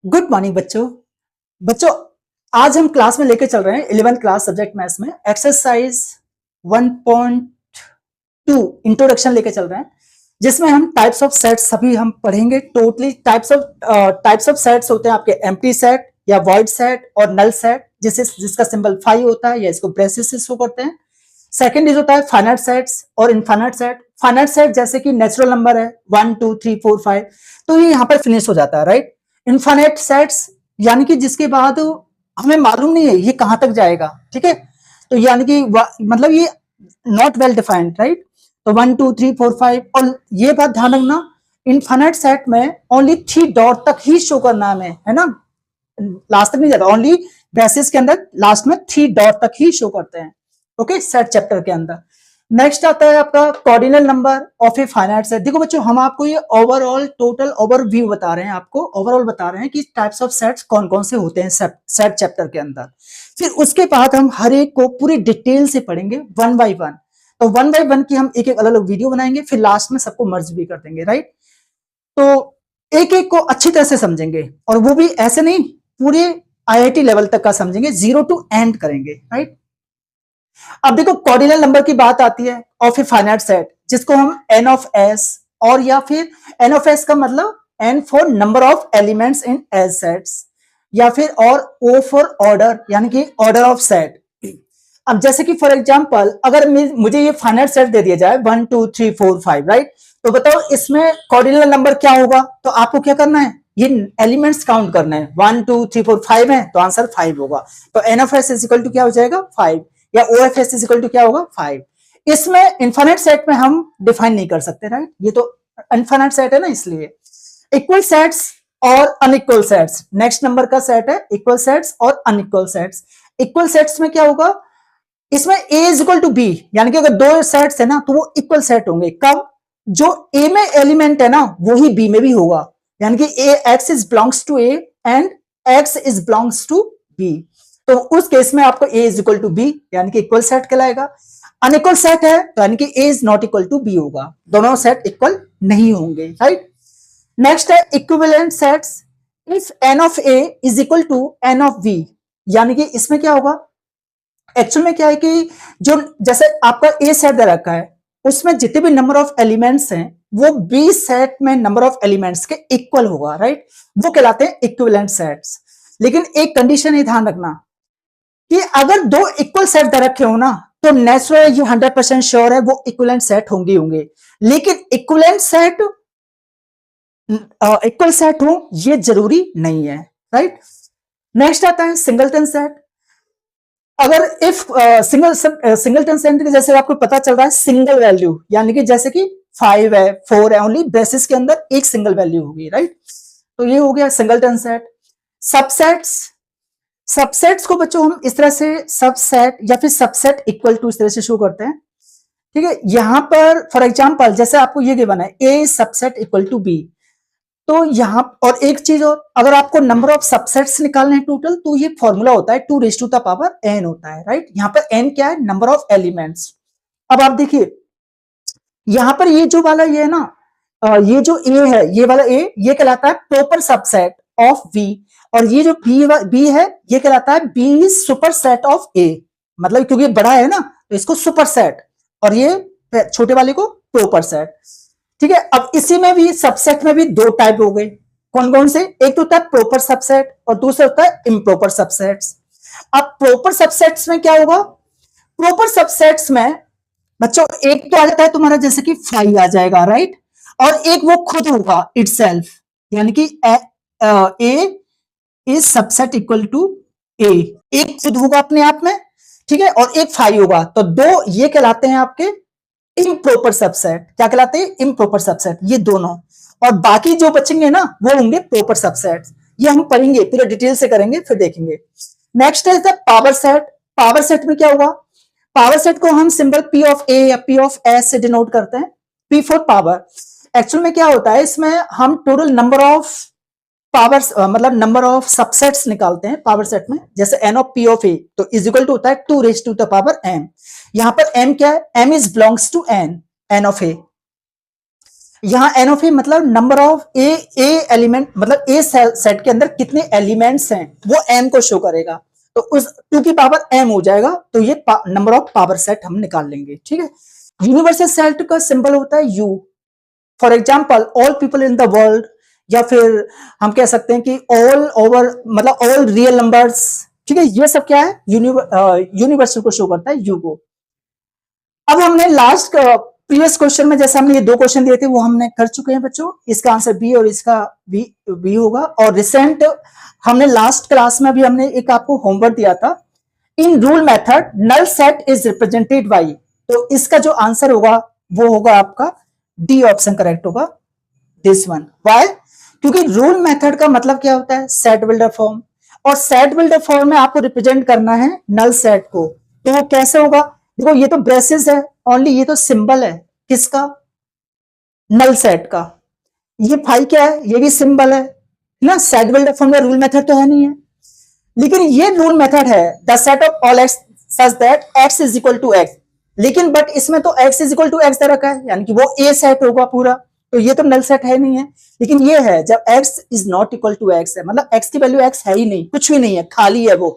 Good morning बच्चों। बच्चों, आज हम क्लास में लेके चल रहे हैं 11th क्लास सब्जेक्ट मैथ्स में एक्सरसाइज 1.2 इंट्रोडक्शन लेके चल रहे हैं, जिसमें हम टाइप्स ऑफ सेट्स सभी हम पढ़ेंगे। टोटली टाइप्स ऑफ सेट्स होते हैं आपके एम्प्टी सेट या वॉइड सेट और नल सेट, जिसका सिंबल फाई होता है या इसको ब्रेसेस से शो करते हैं। सेकंड इज होता है फाइनाइट सेट्स और इनफाइनाइट सेट। फाइनाइट सेट जैसे कि नेचुरल नंबर है 1 2 3 4 5, तो ये यहाँ पर फिनिश हो जाता है, राइट। इनफाइनाइट सेट्स यानी कि जिसके बाद हमें मालूम नहीं है ये कहां तक जाएगा, ठीक है। तो यानी कि मतलब ये नॉट वेल डिफाइंड, राइट। तो 1 2 3 4 5, और ये बात ध्यान रखना, इनफाइनाइट सेट में ओनली 3 डॉट तक ही शो करना हमें, है ना, लास्ट तक नहीं जाता। ओनली ब्रेसेस के अंदर लास्ट में 3 डॉट तक ही शो करते हैं, ओके, सेट चैप्टर के अंदर। नेक्स्ट आता है आपका cardinal number of a finite set. देखो बच्चों, हम आपको ये ओवरऑल टोटल ओवरव्यू बता रहे हैं, आपको ओवरऑल बता रहे हैं कि टाइप्स ऑफ सेट्स कौन कौन से होते हैं सेट चैप्टर के अंदर। फिर उसके बाद हम हर एक को पूरी डिटेल से पढ़ेंगे वन बाय वन। तो वन बाय वन की हम एक एक अलग अलग वीडियो बनाएंगे, फिर लास्ट में सबको मर्ज भी कर देंगे, राइट। तो एक एक को अच्छी तरह से समझेंगे, और वो भी ऐसे नहीं, पूरे IIT लेवल तक का समझेंगे, 0 to एंड करेंगे, राइट। अब देखो, कॉर्डिनल नंबर की बात आती है ऑफ ए फाइनाइट सेट, जिसको हम n ऑफ s, और या फिर n ऑफ s का मतलब n for number of elements in S sets, या फिर और o फॉर ऑर्डर, यानी कि ऑर्डर ऑफ सेट। अब जैसे कि फॉर एग्जांपल, अगर मुझे ये फाइनाइट सेट दे दिया जाए 1 2 3 4 5, राइट, तो बताओ इसमें कॉर्डिनल नंबर क्या होगा। तो आपको क्या करना है, ये एलिमेंट्स काउंट करना है। 1 2 3 4 5 है, तो आंसर 5 होगा। तो n of s is equal to क्या हो जाएगा, 5, या of S equal to क्या होगा, 5। इसमें इनफाइनाइट सेट में हम डिफाइन नहीं कर सकते, राइट, ये तो इनफाइनाइट सेट है ना, इसलिए। इक्वल सेट्स और अनइक्वल सेट्स, नेक्स्ट नंबर का सेट है इक्वल सेट्स और अनइक्वल सेट्स। इक्वल सेट्स में क्या होगा, इसमें a is equal to B, यानी कि अगर दो सेट्स है ना तो वो इक्वल सेट होंगे। कब, जो a में एलिमेंट है ना वही b में भी होगा, यानी कि x is belongs to a and x is belongs to b। तो उस केस में आपको a is equal to B, यानी कि इक्वल सेट कहलाएगा। अनइक्वल सेट है तो यानी कि a is not equal to b होगा, दोनों सेट इक्वल नहीं होंगे, राइट। नेक्स्ट है equivalent sets. If n of a is equal to n of b, यानी कि इसमें क्या होगा, एक्चुअल में क्या है कि जो जैसे आपका ए सेट दे रखा है, उसमें जितने भी नंबर ऑफ एलिमेंट्स हैं वो बी सेट में नंबर ऑफ एलिमेंट्स के इक्वल होगा, राइट। वो कहलाते हैं इक्विवेलेंट सेट्स। लेकिन एक कंडीशन है, ध्यान रखना, कि अगर दो इक्वल सेट दे रखे हो ना, तो नेचुरल ये 100% श्योर है वो इक्विवेलेंट सेट होंगे। लेकिन इक्विवेलेंट सेट इक्वल सेट हो ये जरूरी नहीं है, राइट। नेक्स्ट आता है सिंगलटन सेट। अगर इफ सिंगलटन सेट के जैसे आपको पता चल रहा है सिंगल वैल्यू, यानी कि जैसे कि 5 है 4 है, ओनली ब्रेसेस के अंदर एक सिंगल वैल्यू होगी, राइट। तो ये हो गया सिंगलटन सेट। सबसेट्स को बच्चों हम इस तरह से सबसेट या फिर सबसेट इक्वल टू इस तरह से शो करते हैं, ठीक है। यहां पर फॉर एग्जांपल जैसे आपको ये गिवन है a subset equal to b, तो यहां और एक चीज और, अगर आपको नंबर ऑफ सबसेट्स निकालने हैं टोटल, तो ये फॉर्मूला होता है 2 raise to the power n होता है, राइट। यहां पर n क्या है, नंबर ऑफ एलिमेंट्स। अब आप देखिए यहां पर ये जो वाला ये है ना, ये जो a है, ये वाला a, ये कहलाता है प्रॉपर सबसेट ऑफ b, और ये जो b है ये कहलाता है b super set of a, मतलब क्योंकि बड़ा है ना तो इसको सुपर सेट, और ये छोटे वाले को प्रॉपर सेट, ठीक है। अब इसी में भी सबसेट में भी दो टाइप हो गए, कौन कौन से, एक तो होता है प्रॉपर सबसेट और दूसरा होता है इम्प्रॉपर सबसेट्स। अब प्रॉपर सबसेट्स में क्या होगा, प्रॉपर सबसेट्स में बच्चों एक तो आ जाता है तुम्हारा जैसे कि 5 आ जाएगा, राइट, और एक वो खुद होगा इटसेल्फ, यानी कि a is subset equal to a, एक खुद होगा अपने आप में, ठीक है, और एक 5 होगा, तो दो ये कहलाते हैं आपके इम्प्रॉपर सबसेट। क्या कहलाते हैं, इम्प्रॉपर सबसेट, ये दोनों। और बाकी जो बचेंगे ना वो होंगे प्रॉपर सबसेट। ये हम पढ़ेंगे, पूरे डिटेल से करेंगे, फिर देखेंगे। नेक्स्ट है पावर सेट। पावर सेट में क्या होगा, पावर सेट को हम सिंबल p ऑफ a या p ऑफ s से डिनोट करते हैं, p फॉर पावर। एक्चुअल में क्या होता है, इसमें हम टोटल नंबर ऑफ पावर्स मतलब नंबर ऑफ सबसेट्स निकालते हैं पावर सेट में। जैसे n of p of a तो इज इक्वल टू होता है 2 raise to the power m। यहां पर m क्या है, m is belongs to n of a। यहाँ एन ऑफ ए मतलब नंबर ऑफ ए एलिमेंट, मतलब ए सेट के अंदर कितने एलिमेंट्स हैं वो एम को शो करेगा, तो उस 2 की पावर एम हो जाएगा, तो ये नंबर ऑफ पावर सेट हम निकाल लेंगे, ठीक है। यूनिवर्सल सेट का सिंबल होता है you, for example all people in the world, या फिर हम कह सकते हैं कि ऑल ओवर, मतलब ऑल रियल नंबर्स, ठीक है। ये सब क्या है, यूनिवर्सल को शो करता है, यू को। अब हमने लास्ट प्रीवियस क्वेश्चन में जैसे हमने ये 2 क्वेश्चन दिए थे वो हमने कर चुके हैं बच्चों, इसका आंसर बी और इसका बी होगा। और रिसेंट हमने लास्ट क्लास में भी हमने एक आपको होमवर्क दिया था, in rule method null set is represented by, तो इसका जो आंसर होगा वो होगा आपका डी ऑप्शन करेक्ट होगा, दिस वन। व्हाई? क्योंकि रूल मेथड का मतलब क्या होता है, सेट बिल्डर फॉर्म, और सेट बिल्डर फॉर्म में आपको रिप्रेजेंट करना है नल सेट को, तो वो कैसे होगा, देखो ये तो ब्रेसेस है ओनली, ये तो सिंबल है किसका, नल सेट का। ये फाई क्या है, ये भी सिंबल है ना, सेट बिल्डर फॉर्म का रूल मेथड तो है नहीं है, लेकिन ये रूल मेथड है the set of all x such that x is equal to x, लेकिन बट इसमें तो x is equal to x दे रखा है, यानी कि वो ए सेट होगा पूरा, तो ये तो नल सेट है नहीं है। लेकिन ये है जब X is not equal to X है, मतलब एक्स की वैल्यू एक्स है ही नहीं, कुछ भी नहीं है, खाली है वो,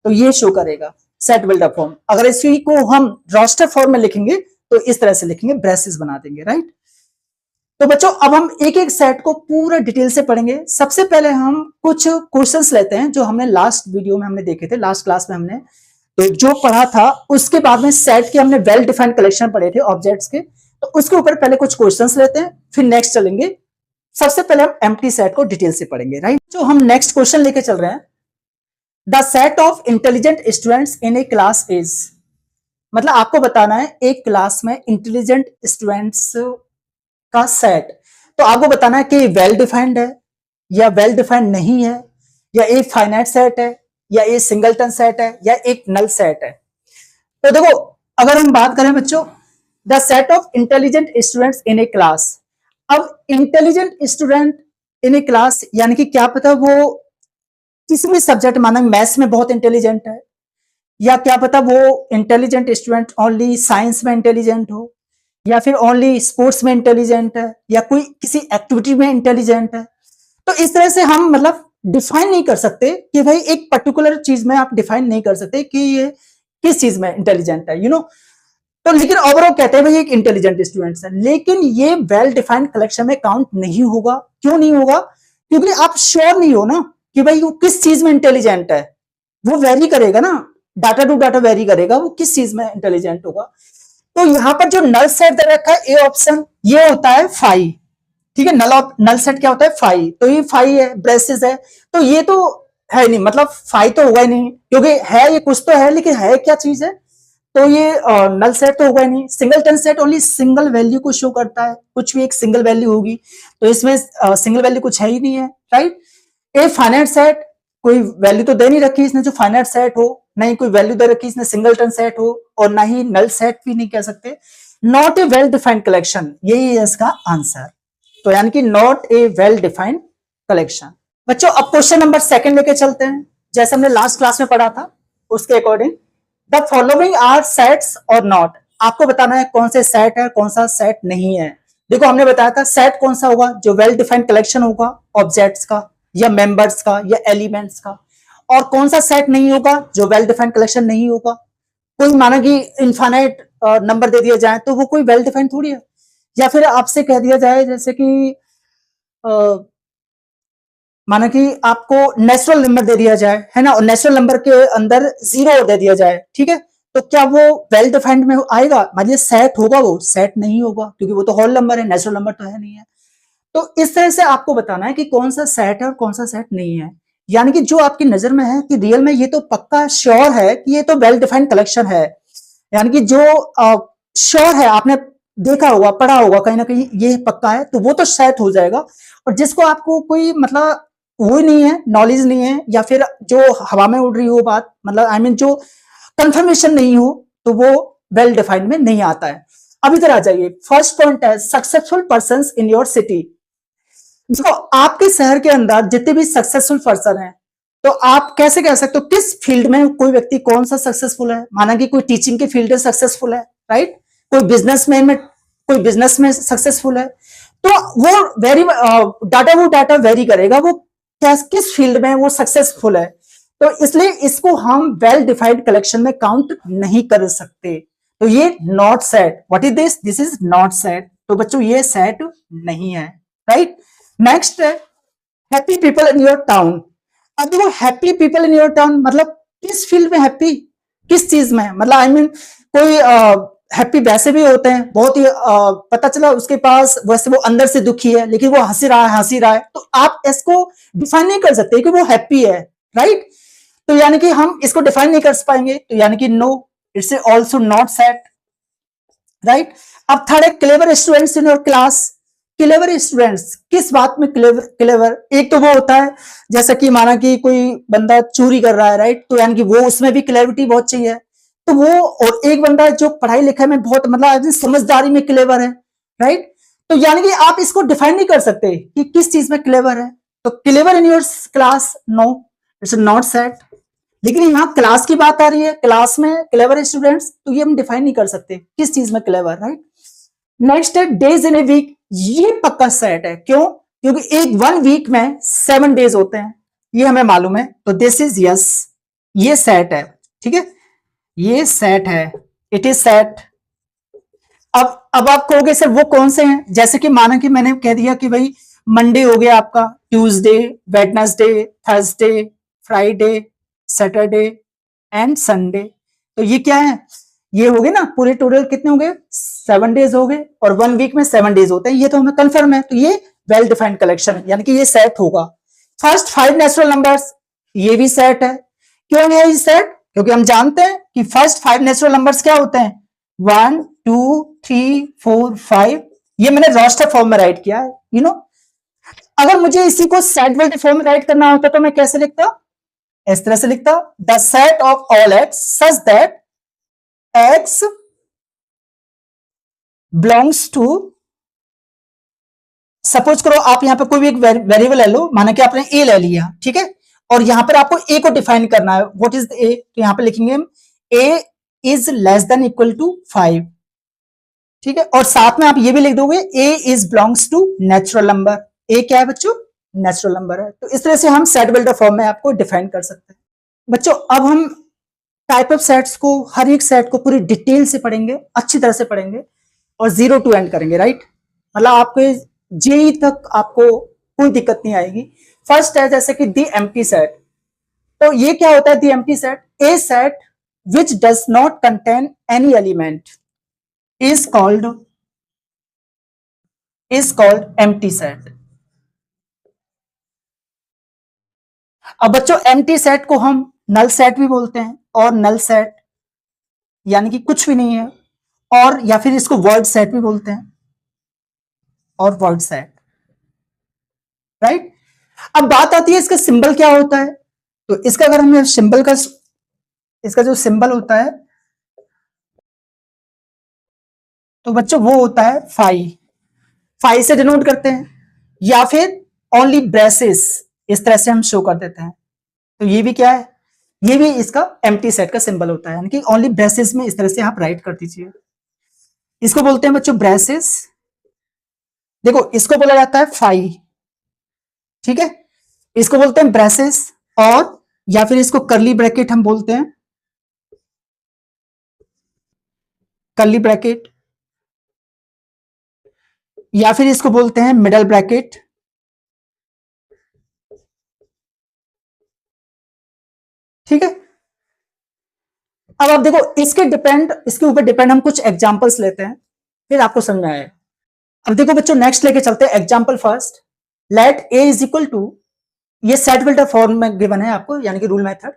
तो ये शो करेगा सेट बिल्डर फॉर्म। अगर इसी को हम रोस्टर फॉर्म में लिखेंगे तो इस तरह से लिखेंगे, ब्रेसेस बना देंगे, राइट। तो बच्चों अब हम एक एक सेट को पूरा डिटेल से पढ़ेंगे। सबसे पहले हम कुछ क्वेश्चंस लेते हैं जो हमने लास्ट वीडियो में हमने देखे थे, लास्ट क्लास में हमने तो जो पढ़ा था, उसके बाद में सेट के हमने वेल डिफाइंड कलेक्शन पढ़े थे ऑब्जेक्ट्स के, तो उसके ऊपर पहले कुछ क्वेश्चंस लेते हैं, फिर नेक्स्ट चलेंगे। सबसे पहले हम एम्प्टी सेट को डिटेल से पढ़ेंगे, राइट। जो हम नेक्स्ट क्वेश्चन लेके चल रहे हैं, the set of intelligent students in a class is, मतलब आपको बताना है एक क्लास में इंटेलिजेंट स्टूडेंट्स का सेट, तो आपको बताना है कि वेल डिफाइंड है या वेल डिफाइंड नहीं है, या एक फाइनाइट सेट है, या एक सिंगलटन सेट है, या एक नल सेट है। तो देखो अगर हम बात करें बच्चों, the set of intelligent students in a class, अब intelligent student in a class यानी कि क्या पता वो किसी भी सब्जेक्ट, माना मैथ्स में बहुत इंटेलिजेंट है, या क्या पता वो इंटेलिजेंट स्टूडेंट ओनली साइंस में इंटेलिजेंट हो, या फिर ओनली स्पोर्ट्स में इंटेलिजेंट है, या कोई किसी एक्टिविटी में इंटेलिजेंट है। तो इस तरह से हम मतलब डिफाइन नहीं कर सकते कि भाई एक पर्टिकुलर चीज में आप डिफाइन नहीं कर सकते कि ये किस चीज में इंटेलिजेंट है, तो लेकिन ओवरऑल कहते हैं भाई एक इंटेलिजेंट स्टूडेंट्स है, लेकिन ये वेल डिफाइंड कलेक्शन में काउंट नहीं होगा। क्यों नहीं होगा? क्योंकि आप श्योर नहीं हो ना कि भाई वो किस चीज में इंटेलिजेंट है, वो वेरी करेगा ना, डाटा टू डाटा वेरी करेगा वो किस चीज में इंटेलिजेंट होगा। तो यहां पर जो नल सेट दे रखा है ए ऑप्शन, ये होता है फाई, ठीक है। नल सेट क्या होता है, फाई, तो ये फाई है, ब्रेसेस है, तो ये तो है नहीं, मतलब फाई तो होगा ही नहीं, क्योंकि है ये कुछ तो है, लेकिन है क्या चीज है, तो ये नल सेट तो होगा ही नहीं। Singleton set only single value को शो करता है, कुछ भी एक सिंगल वैल्यू होगी, तो इसमें सिंगल वैल्यू कुछ है ही नहीं है, राइट। ए फाइनाइट सेट, कोई वैल्यू तो दे नहीं रखी इसने जो फाइनाइट सेट हो, नहीं कोई वैल्यू दे रखी इसने सिंगलटन सेट हो, और ना ही नल सेट भी नहीं कह सकते। Not a well defined collection, यही है इसका आंसर, तो यानी कि not a well defined collection. बच्चों अब क्वेश्चन नंबर 2 लेके चलते हैं, जैसे हमने लास्ट क्लास में पढ़ा था उसके according. The following are sets और नॉट, आपको बताना है कौन से सेट है कौन सा सेट नहीं है। देखो हमने बताया था सेट कौन सा होगा, जो वेल डिफाइंड कलेक्शन होगा ऑब्जेक्ट्स का या मेंबर्स का या एलिमेंट्स का, और कौन सा सेट नहीं होगा, जो वेल डिफाइंड कलेक्शन नहीं होगा। कोई माना कि इनफाइनाइट नंबर दे दिया जाए तो वो कोई वेल डिफाइंड थोड़ी है, या फिर आपसे कह दिया जाए जैसे कि माना कि आपको नेचुरल नंबर दे दिया जाए, है ना, और नेचुरल नंबर के अंदर 0 दे दिया जाए, ठीक है, तो क्या वो वेल डिफाइंड में आएगा, मानिए सेट होगा, वो सेट नहीं होगा, क्योंकि वो तो होल नंबर है, नेचुरल नंबर तो है नहीं है। तो इस तरह से आपको बताना है कि कौन सा सेट है और कौन सा सेट नहीं है, यानी कि जो आपकी नजर में है कि रियल में ये तो पक्का श्योर है कि ये तो वेल डिफाइंड कलेक्शन है, यानी कि जो श्योर है, आपने देखा होगा पढ़ा होगा कहीं ना कहीं ये पक्का है, तो वो तो सेट हो जाएगा। और जिसको आपको कोई मतलब वो नहीं है, नॉलेज नहीं है, या फिर जो हवा में उड़ रही हो बात, मतलब आई मीन जो कंफर्मेशन नहीं हो, तो वो वेल डिफाइंड में नहीं आता है। अब इधर आ जाइए, फर्स्ट पॉइंट है successful person in your city. देखो आपके शहर के अंदर जितने भी सक्सेसफुल पर्सन हैं, तो आप कैसे कह सकते हो किस फील्ड में कोई व्यक्ति कौन सा सक्सेसफुल है। माना कि कोई टीचिंग की फील्ड में सक्सेसफुल है, राइट, कोई बिजनेसमैन में, कोई बिजनेस में सक्सेसफुल है, तो वो डाटा वेरी करेगा, वो किस फील्ड में वो सक्सेसफुल है। तो इसलिए इसको हम वेल डिफाइंड कलेक्शन में काउंट नहीं कर सकते। तो ये not set, what is this, this is not set. तो बच्चों ये सेट नहीं है, राइट। नेक्स्ट है happy people in your town. अब देखो happy people in your town मतलब किस फील्ड में हैप्पी, किस चीज में, मतलब आई मीन कोई हैप्पी वैसे भी होते हैं, बहुत ही पता चला उसके पास वैसे वो अंदर से दुखी है लेकिन वो हंसी रहा है, तो आप इसको डिफाइन नहीं कर सकते कि वो हैप्पी है, राइट। तो यानी कि हम इसको डिफाइन नहीं कर पाएंगे, तो यानी कि no, it's also not set, right. अब थर्ड है clever students in your class. Clever students किस बात में क्लेवर, एक तो वो होता है जैसा कि माना कि कोई बंदा चोरी कर रहा है, राइट, तो यानी कि वो उसमें भी क्लेरिटी बहुत चाहिए, तो वो, और एक बंदा जो पढ़ाई लिखाई में बहुत मतलब समझदारी में क्लेवर है, राइट। तो यानी कि आप इसको डिफाइन नहीं कर सकते कि किस चीज में क्लेवर है। तो clever in your class, no, it's not set. लेकिन यहाँ क्लास की बात आ रही है, क्लास में क्लेवर स्टूडेंट्स, तो ये हम डिफाइन नहीं कर सकते किस चीज में क्लेवर, राइट। नेक्स्ट है डेज इन ए वीक, ये पक्का सेट है, क्यों, क्योंकि एक 1 वीक में 7 डेज होते हैं, ये हमें मालूम है, तो दिस इज यस, ये सेट है, ठीक है, ये सेट है, इट इज सेट। अब आप कहोगे सर वो कौन से हैं, जैसे कि माना कि मैंने कह दिया कि भाई मंडे हो गया आपका, Tuesday, Wednesday, Thursday, Friday, Saturday and Sunday, तो ये क्या है, ये हो गए ना, पूरे टोटल कितने हो गए, 7 डेज हो गए, और 1 वीक में 7 डेज होते हैं, ये तो हमें कंफर्म है, तो ये वेल डिफाइंड कलेक्शन है, यानी कि ये सेट होगा। फर्स्ट 5 नेचुरल नंबर्स, ये भी सेट है, क्यों है ये सेट, क्योंकि हम जानते हैं कि फर्स्ट 5 नेचुरल नंबर्स क्या होते हैं, 1 2 3 4 5, ये मैंने रोस्टर फॉर्म में राइट किया है, यू नो। अगर मुझे इसी को सेट वेल फॉर्म में राइट करना होता तो मैं कैसे लिखता, इस तरह से लिखता, the set of all x such that X belongs to, suppose करो आप यहां पे कोई भी एक वेरिएबल ले लो, माना कि आपने ए ले लिया, ठीक है, और यहां पर आपको ए को डिफाइन करना है, व्हाट इज ए, तो यहां पे लिखेंगे हम A is less than equal to 5, ठीक है, और साथ में आप ये भी लिख दोगे A is belongs to natural number, A क्या है बच्चों, नेचुरल नंबर है। तो इस तरह से हम सेट बिल्डर फॉर्म में आपको डिफाइन कर सकते हैं। बच्चों अब हम टाइप ऑफ सेट्स को, हर एक सेट को पूरी डिटेल से पढ़ेंगे, अच्छी तरह से पढ़ेंगे, और 0 to एंड करेंगे, राइट, मतलब आपके जेई तक आपको कोई दिक्कत नहीं आएगी। फर्स्ट है जैसे कि दी एम्प्टी सेट, तो ये क्या होता है the empty set, a set which does not contain any element is called empty set. अब बच्चों एम्प्टी सेट को हम नल सेट भी बोलते हैं, और नल सेट यानी कि कुछ भी नहीं है, और या फिर इसको वर्ड सेट भी बोलते हैं, और वर्ड सेट, राइट। अब बात आती है इसका सिंबल क्या होता है, तो इसका अगर हम सिंबल का, इसका जो सिंबल होता है तो बच्चों वो होता है फाई से डिनोट करते हैं, या फिर ओनली ब्रेसेस, इस तरह से हम शो कर देते हैं, तो ये भी क्या है, ये भी इसका एम्प्टी सेट का सिंबल होता है, यानी कि ओनली ब्रेसेस में इस तरह से आप राइट कर दीजिए, इसको बोलते हैं बच्चों ब्रेसेस। देखो इसको बोला जाता है फाई, ठीक है, इसको बोलते हैं ब्रेसेस, और या फिर इसको करली ब्रैकेट हम बोलते हैं, करली ब्रैकेट, या फिर इसको बोलते हैं मिडल ब्रैकेट, ठीक है। अब आप देखो इसके ऊपर डिपेंड हम कुछ एग्जांपल्स लेते हैं, फिर आपको समझ में आए। अब देखो बच्चों नेक्स्ट लेके चलते हैं example first, let A is equal to, ये सेट बिल्डर फॉर्म में गिवन है आपको, यानी कि rule method,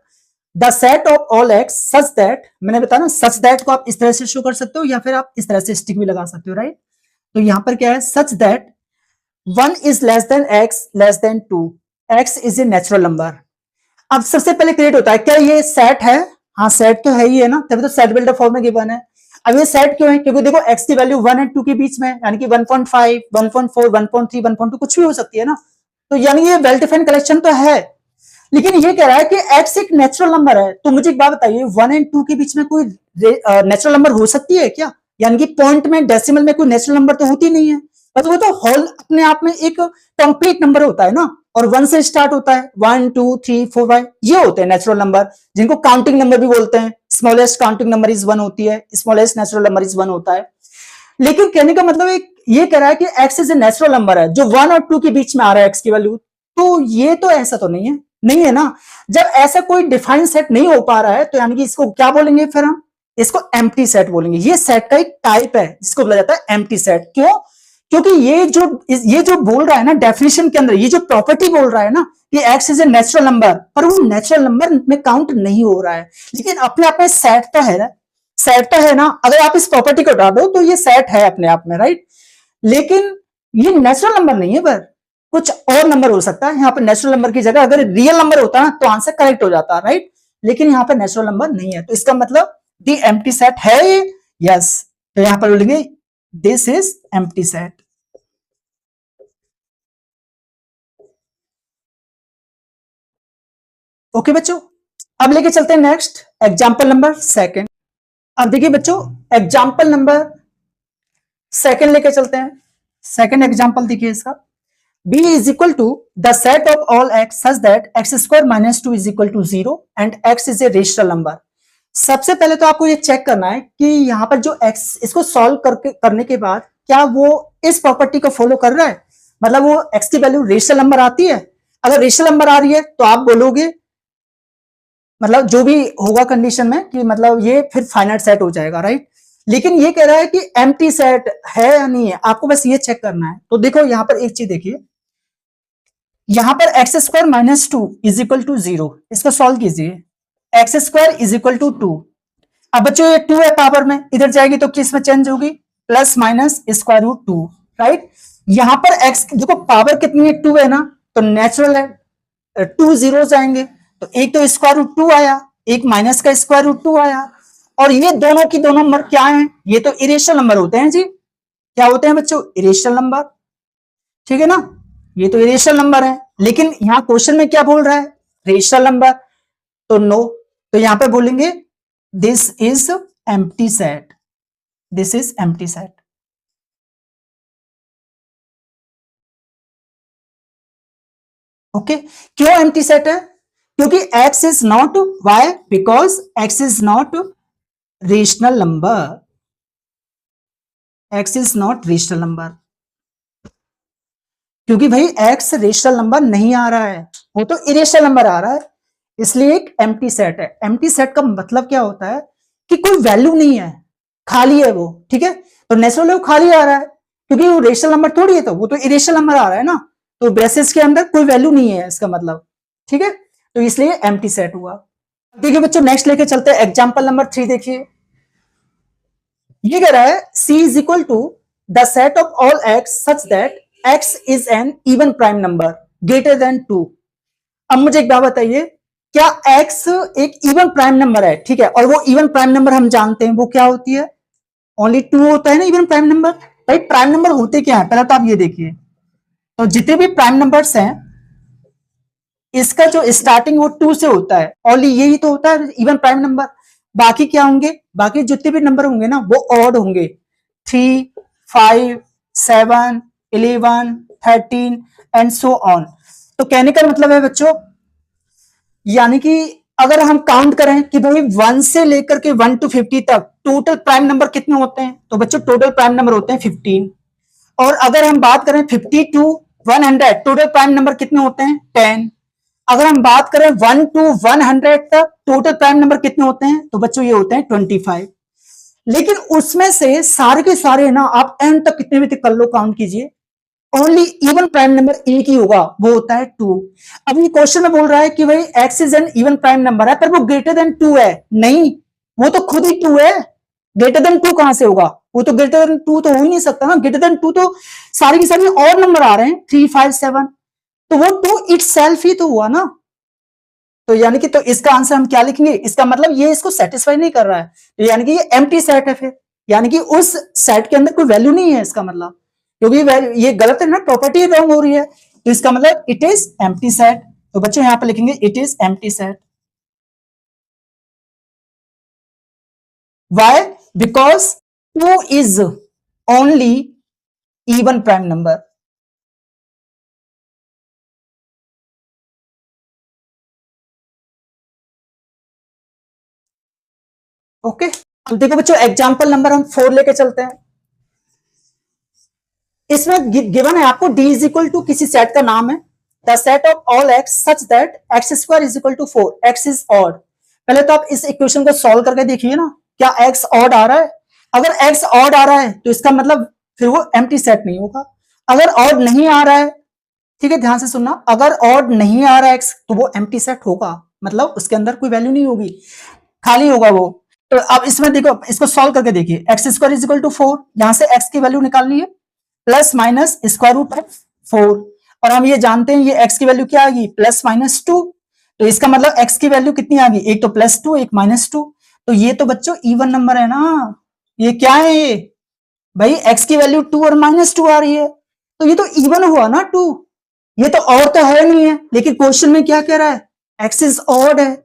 the set of all x such that, मैंने बताया ना सच दैट को आप इस तरह से शो कर सकते हो, या फिर आप इस तरह से स्टिक भी लगा सकते हो, राइट। तो यहां पर क्या है, such that 1 is less then x less than 2, x is a natural number. अब सबसे पहले क्रिएट होता है, क्या ये सेट है, हाँ सेट तो है ही है ना, तभी तो सेट बिल्डर फॉर्म में गिवन है। अब ये सेट क्यों है, क्योंकि देखो एक्स की वैल्यू 1 और 2 के बीच में, यानी कि 1.5 1.4 1.3 1.2 कुछ भी हो सकती है ना, तो यानी ये वेल डिफाइंड कलेक्शन तो है। लेकिन ये कह रहा है कि एक्स एक नेचुरल नंबर है, तो मुझे एक बात बताइए 1 और 2 के बीच में कोई नेचुरल नंबर हो सकती है क्या, यानी कि पॉइंट में डेसिमल में कोई नेचुरल नंबर तो होती नहीं है, बस वो तो होल अपने आप में एक कंप्लीट नंबर होता है ना, और 1 से स्टार्ट होता है, 1 2 3 4 5, ये होते हैं नेचुरल नंबर, जिनको काउंटिंग नंबर भी बोलते हैं। स्मॉलेस्ट काउंटिंग नंबर इज 1 होती है, स्मॉलेस्ट नेचुरल नंबर इज 1 होता है। लेकिन कहने का मतलब एक ये कह रहा है कि x is a natural number है जो 1 और 2 के बीच में आ रहा है x की वैल्यू, तो ये तो ऐसा तो नहीं है, नहीं है ना। जब ऐसा कोई डिफाइंड सेट नहीं हो पा रहा है तो यानी कि इसको क्या बोलेंगे, फिर हम इसको एम्प्टी सेट बोलेंगे। ये सेट का एक टाइप है जिसको बोला जाता है एम्प्टी सेट। क्यों? क्योंकि ये जो बोल रहा है ना डेफिनेशन के अंदर, ये जो प्रॉपर्टी बोल रहा है ना कि x is a natural number, पर वो नेचुरल नंबर में काउंट नहीं हो रहा है, लेकिन अपने आप में सेट तो है ना, सेट तो है ना। अगर आप इस प्रॉपर्टी को हटा दो तो ये सेट है अपने आप में, राइट। लेकिन ये नेचुरल नंबर नहीं है, पर कुछ और नंबर हो सकता है। यहाँ पर नेचुरल नंबर की जगह अगर रियल नंबर होता ना तो आंसर करेक्ट हो जाता, राइट। लेकिन यहाँ पर नेचुरल नंबर नहीं है, तो इसका मतलब दी एम्प्टी सेट है ये, यस। तो यहाँ पर बोलेंगे this is empty set. Okay बच्चों, अब लेके चलते हैं नेक्स्ट एग्जाम्पल नंबर सेकंड। अब देखिए बच्चों, एग्जाम्पल नंबर सेकंड लेके चलते हैं। सेकंड एग्जाम्पल देखिए इसका, b is equal to the set of all x such that x square minus 2 is equal to 0 and x is a rational number। सबसे पहले तो आपको ये चेक करना है कि यहाँ पर जो x, इसको सॉल्व करने के बाद क्या वो इस प्रॉपर्टी को फॉलो कर रहा है, मतलब वो x की वैल्यू रेशनल नंबर आती है। अगर रेशनल नंबर आ रही है तो आप बोलोगे, मतलब जो भी होगा कंडीशन में, कि मतलब ये फिर फाइनाइट सेट हो जाएगा, राइट। लेकिन ये कह रहा है कि एम्प्टी सेट है या नहीं है, आपको बस ये चेक करना है। तो देखो यहाँ पर एक चीज देखिए, यहां पर X square minus 2 is equal to 0, इसको सॉल्व कीजिए। X square is equal to 2। अब बच्चों ये 2 है पावर में, इधर जाएगी तो किस में चेंज होगी, plus minus square root 2, right. यहां पर एक्स देखो पावर कितनी है, 2 है ना, तो नेचुरल है 2 जीरोस आएंगे, तो एक तो स्क्वायर रूट 2 आया, एक माइनस का स्क्वायर रूट 2 आया, और ये दोनों की दोनों नंबर क्या है, ये तो इरेशनल नंबर होते हैं जी। क्या होते हैं बच्चों, इरेशनल नंबर, ठीक है ना। ये तो इरेशनल नंबर है, लेकिन यहां क्वेश्चन में क्या बोल रहा है, रेशनल नंबर, तो नो। तो यहां पे बोलेंगे this is empty set, this is empty set. Okay, क्यों एम्प्टी सेट है, क्योंकि x is not, why, because x is not rational number, x is not rational number, क्योंकि भाई x रेशनल नंबर नहीं आ रहा है, वो तो इरेशनल नंबर आ रहा है, इसलिए एक एम्प्टी सेट है। एम्प्टी सेट का मतलब क्या होता है कि कोई वैल्यू नहीं है, खाली है वो, ठीक है। तो नेचुरल वो खाली आ रहा है, क्योंकि वो रेशनल नंबर थोड़ी है, तो वो तो इरेशनल नंबर आ रहा है ना, तो ब्रेसेस के अंदर कोई वैल्यू नहीं है इसका मतलब, ठीक है। तो इसलिए एम्प्टी सेट हुआ। देखिए बच्चों, नेक्स्ट लेके चलते हैं एग्जाम्पल नंबर 3। देखिए ये कह रहा है c is equal to the set of all x such that x is an even prime number greater than 2। अब मुझे एक बात बताइए, क्या x एक इवन प्राइम नंबर है, ठीक है, और वो इवन प्राइम नंबर हम जानते हैं वो क्या होती है, ओनली 2 होता है ना इवन प्राइम नंबर। भाई प्राइम नंबर होते क्या है, पहले तो आप ये देखिए, तो जितने भी प्राइम नंबर्स हैं इसका जो स्टार्टिंग वो 2 से होता है, ओनली यही तो होता है इवन प्राइम नंबर। बाकी क्या होंगे, बाकी जितने भी नंबर होंगे ना वो ऑड होंगे, 3 5 7 11 13 एंड सो ऑन। तो कहने का मतलब है बच्चों, यानी कि अगर हम काउंट करें कि भाई 1 से लेकर के 1 to 50 तक टोटल प्राइम नंबर कितने होते हैं, तो बच्चों टोटल प्राइम नंबर होते हैं 15। और अगर हम बात करें 50 to 100 टोटल प्राइम नंबर कितने होते हैं 10। अगर हम बात करें 1 to 100 तक टोटल प्राइम नंबर कितने होते हैं, तो बच्चों ये होते हैं 25। लेकिन उसमें से सारे के सारे ना आप एंड तक कितने भी कर लो, काउंट कीजिए, ओनली इवन प्राइम नंबर एक ही होगा, वो होता है 2। अब ये क्वेश्चन में बोल रहा है कि भाई x is an even prime number है, पर वो ग्रेटर देन 2 है, नहीं, वो तो खुद ही 2 है, ग्रेटर देन 2 कहां से होगा, वो तो ग्रेटर देन 2 तो हो ही नहीं सकता ना, ग्रेटर देन 2 तो सारी की सारी और नंबर आ रहे हैं 3 5 7, तो वो 2 इटसेल्फ ही तो हुआ ना। तो यानी कि तो इसका आंसर हम क्या लिखेंगे, इसका मतलब ये इसको सेटिस्फाई नहीं कर रहा है, तो यानी कि ये एम्प्टी सेट है फिर, यानी कि उस सेट के अंदर कोई वैल्यू नहीं है इसका मतलब, क्योंकि ये गलत है ना, प्रॉपर्टी रॉन्ग हो रही है, तो इसका मतलब इट इज एम्प्टी सेट। तो बच्चों यहां पर लिखेंगे it is empty set. Why, because 2 is only even prime number. Okay, अब देखो बच्चों एग्जांपल नंबर हम 4 लेके चलते हैं। इसमें गिवन है आपको d इज इक्वल टू किसी सेट का नाम है, the set of all x such that X square is equal to 4, x is odd. पहले तो आप इस इक्वेशन को सॉल्व करके देखिए ना, क्या x ऑड आ रहा है? अगर x ऑड आ रहा है तो इसका मतलब फिर वो एम्प्टी सेट नहीं होगा। अगर ऑड नहीं आ रहा है, ठीक है ध्यान से सुनना, अगर ऑड नहीं आ रहा है x तो वो एम्प्टी सेट होगा, मतलब उसके अंदर कोई वैल्यू नहीं होगी, खाली होगा वो। तो अब इसमें देखो, इसको सॉल्व करके देखिए, X square is equal to 4, यहां से x की वैल्यू निकालनी है plus minus square root of 4, और हम ये जानते हैं ये x की वैल्यू क्या आएगी प्लस माइनस 2, तो इसका मतलब x की वैल्यू कितनी आ गई, एक तो प्लस 2 एक माइनस 2, तो ये तो बच्चों इवन नंबर है ना। ये क्या है, ये भाई x की वैल्यू 2 और माइनस 2 आ रही है, तो ये तो इवन हुआ ना 2, ये तो और तो है नहीं है, लेकिन क्वेश्चन में क्या कह रहा है, x इज ऑड है,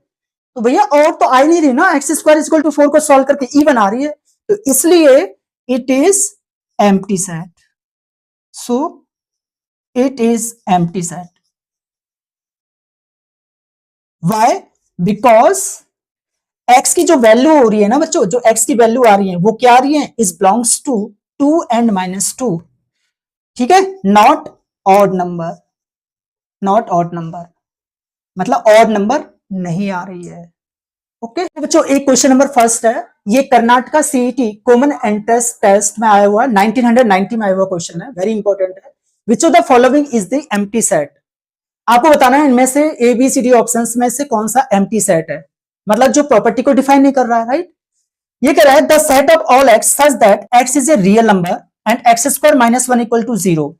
तो भैया और तो आ ही नहीं रही ना, X square is equal to 4 को सॉल्व करके इवन आ रही है, तो इसलिए it is empty set. So it is empty set. Why? Because x की जो वैल्यू हो रही है ना बच्चों, जो x की वैल्यू आ रही है वो क्या आ रही है, is belongs to 2 and minus 2, ठीक है, not odd number, not odd number, मतलब ऑड नंबर नहीं आ रही है। ओके बच्चों, एक क्वेश्चन नंबर फर्स्ट है, ये Karnataka CET common entrance test में आया हुआ 1990 में आया हुआ क्वेश्चन है, वेरी इंपॉर्टेंट है। Which of the following is the empty set? आपको बताना है इनमें से A B C D options में से कौन सा एम्प्टी सेट है, मतलब जो प्रॉपर्टी को डिफाइन नहीं कर रहा है, राइट। ये कह रहा है the set of all x such that x is a real number and x square minus 1 equal to 0।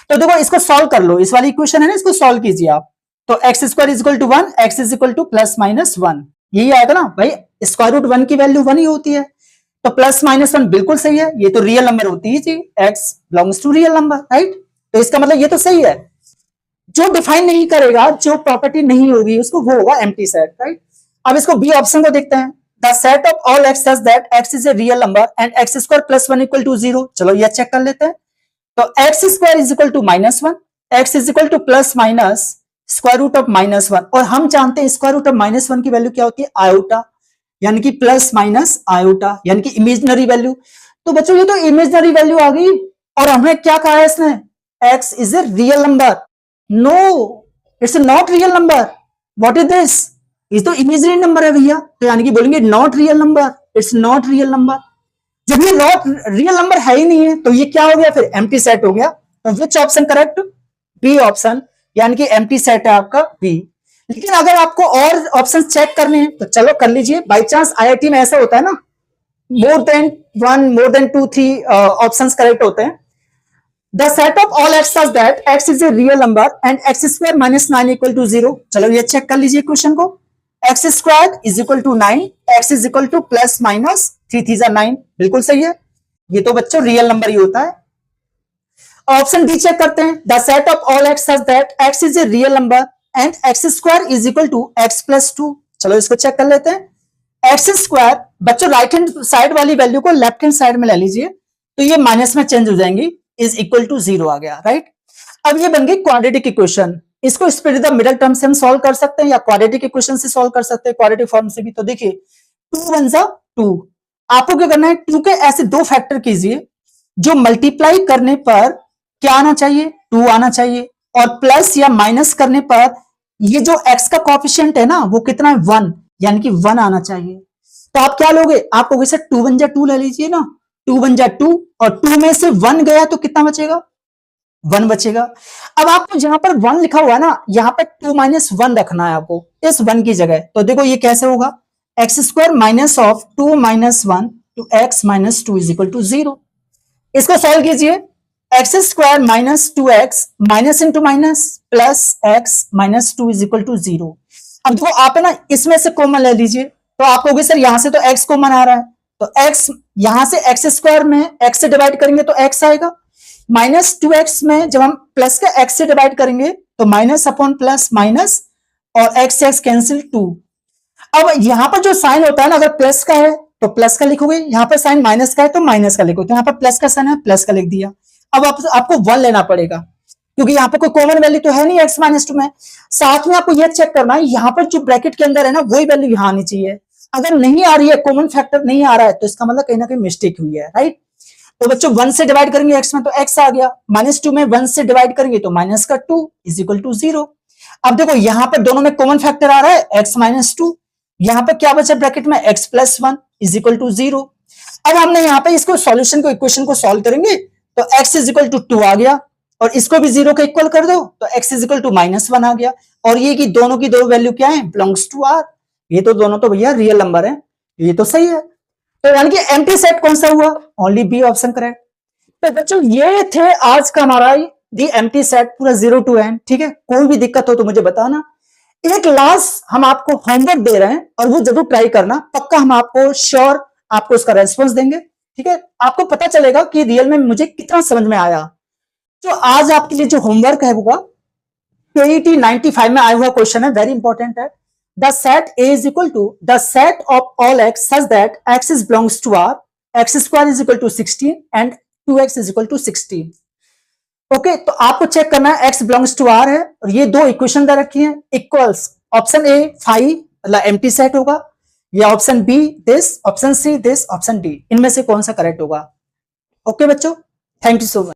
तो देखो इसको सॉल्व कर लो, इस वाली इक्वेशन है ना, इसको सॉल्व कीजिए आप, तो x square is equal to 1, x is equal to plus minus 1, यही आएगा ना भाई, स्क्वायर रूट 1 की वैल्यू 1 ही होती है, तो प्लस माइनस 1 बिल्कुल सही है, ये तो रियल नंबर होती है जी, x belongs to real number, right, तो इसका मतलब ये तो सही है। जो डिफाइन नहीं करेगा, जो प्रॉपर्टी नहीं होगी उसको, वो होगा एम्प्टी सेट, राइट। अब इसको बी ऑप्शन को देखते हैं, the set of all x such that x is a real number and x square plus 1 equal to 0। चलो ये चेक कर लेते हैं, तो x square is equal to minus 1, x is equal to plus minus square root of minus 1, और हम जानते हैं स्क्वायर रूट ऑफ माइनस 1 की वैल्यू क्या होती है, आयोटा, यानी कि प्लस माइनस आयोटा, यानी कि इमेजिनरी वैल्यू। तो बच्चों ये तो इमेजिनरी वैल्यू आ गई, और हमने क्या कहा है इसने, x is a real number, no it's not real number, what is this, ये तो इमेजिनरी नंबर है भैया, तो यानी कि बोलेंगे not real number, it's not real number. जब ये नॉट रियल नंबर है ही नहीं है तो ये क्या हो गया, फिर एम्प्टी सेट हो गया। तो which option correct, B option, यानी कि एम्प्टी सेट है आपका बी। लेकिन अगर आपको और ऑप्शन चेक करने हैं तो चलो कर लीजिए, बाई चांस आईआईटी में ऐसा होता है ना, more than 1, more than 2, 3 options correct होते हैं। The set of all x such that x is a real number and x square minus 9 equal to 0। चलो ये चेक कर लीजिए क्वेश्चन को, x square is equal to 9, x is equal to plus minus 3 3 9, बिल्कुल सही है, ये तो बच्चों रियल नंबर ही होता है। ऑप्शन डी चेक करते हैं, the set of all x such that x is a real number and x square is equal to x plus 2। चलो इसको चेक कर लेते हैं। एक्स स्क्वायर बच्चों राइट हैंड साइड वाली वैल्यू को लेफ्ट हैंड साइड में ले लीजिए, तो ये माइनस में चेंज हो जाएंगी, इज इक्वल टू 0 आ गया, राइट। अब ये बन गई क्वाड्रेटिक इक्वेशन, इसको स्प्लिट द मिडल टर्म से हम सॉल्व कर सकते हैं या क्वाड्रेटिक इक्वेशन से सॉल्व कर सकते हैं, क्वाड्रेटिक फॉर्म से भी। तो देखिए 2 1 जा 2, आपको क्या करना है, 2 के ऐसे दो फैक्टर कीजिए जो मल्टीप्लाई करने पर क्या आना चाहिए, 2 आना चाहिए, और प्लस या माइनस करने पर ये जो x का कॉफिशिएंट है ना वो कितना है, 1, यानी कि 1 आना चाहिए। तो आप क्या लोगे, आप लोगे सर 2 1 जा 2 ले लीजिए ना, 2 1 जा 2, और 2 में से 1 गया तो कितना बचेगा, 1 बचेगा। अब आपको जहां पर 1 लिखा हुआ है ना, यहां पर 2 माइनस 1 रखना है आपको इस 1 की जगह। तो देखो ये कैसे होगा, x square minus of 2 minus 1 two x minus 2 is equal to 0। इसको सॉल्व कीजिए, x square minus 2x minus into minus plus x minus 2 is equal to 0। अब देखो आप है ना इसमें से कॉमन ले लीजिए, तो आप कहोगे सर यहां से तो x कॉमन आ रहा है, तो x यहां से एक्स स्क्वायर में x से डिवाइड करेंगे तो x आएगा, माइनस 2x में जब हम प्लस का x से डिवाइड करेंगे तो माइनस अपॉन प्लस माइनस, और x x कैंसिल 2। अब यहां पर जो साइन होता है ना, अगर प्लस का है तो प्लस का लिखोगे, यहां पर साइन माइनस का है तो माइनस का लिखो, तो यहां पर प्लस का साइन है प्लस का लिख दिया। अब आपको 1 लेना पड़ेगा, क्योंकि यहाँ पर कोई कॉमन वैल्यू तो है नहीं x माइनस 2 में। साथ में आपको यह चेक करना है यहाँ पर जो ब्रैकेट के अंदर है ना वही वैल्यू यहाँ आनी चाहिए। अगर नहीं आ रही है, कॉमन फैक्टर नहीं आ रहा है, तो इसका मतलब कहीं ना कहीं मिस्टेक हुई है, राइट। तो बच्चों 1 से डिवाइड करेंगे x में तो x आ गया, -2 में 1 से डिवाइड करेंगे तो माइनस का 2 इज इक्वल टू 0। अब देखो यहाँ पर दोनों में कॉमन फैक्टर आ रहा है x माइनस 2, यहाँ पर क्या बचा ब्रैकेट में x plus 1 is equal to 0। अब हमने यहाँ पे इसको सॉल्यूशन को इक्वेशन को सॉल्व करेंगे तो x इज इक्वल टू 2 आ गया, और इसको भी 0 के इक्वल कर दो तो x इज इक्वल टू -1 आ गया। और ये कि दोनों की दो वैल्यू क्या है, बिलोंग्स टू r। ये तो दोनों तो भैया रियल नंबर है, ये तो सही है। तो यानी कि एम्प्टी सेट कौन सा हुआ, ओनली बी ऑप्शन करेक्ट। तो बच्चों ये थे आज का हमारा दी एम्प्टी सेट पूरा 0 to n, ठीक है। कोई भी दिक्कत हो तो मुझे बताना। एक लास्ट हम आपको होमवर्क दे रहे हैं और वो जरूर ट्राई करना, पक्का हम आपको श्योर आपको उसका रेस्पॉन्स देंगे, ठीक है। आपको पता चलेगा कि रियल में मुझे कितना समझ में आया। तो आज आपके लिए जो होमवर्क है होगा KET 95 में आया हुआ क्वेश्चन है, वेरी इंपॉर्टेंट है। The set A is equal to the set of all x such that x is belongs to R, x square is equal to 16 and 2x is equal to 16। Okay, तो आपको check करना है x belongs to R है और ये दो equation दे रखी है, इक्वल्स ऑप्शन A 5 मतलब एम्प्टी सेट होगा, या option B this, option C this, option D, इनमें से कौन सा करेक्ट होगा। ओके बच्चों, थैंक यू सो मच।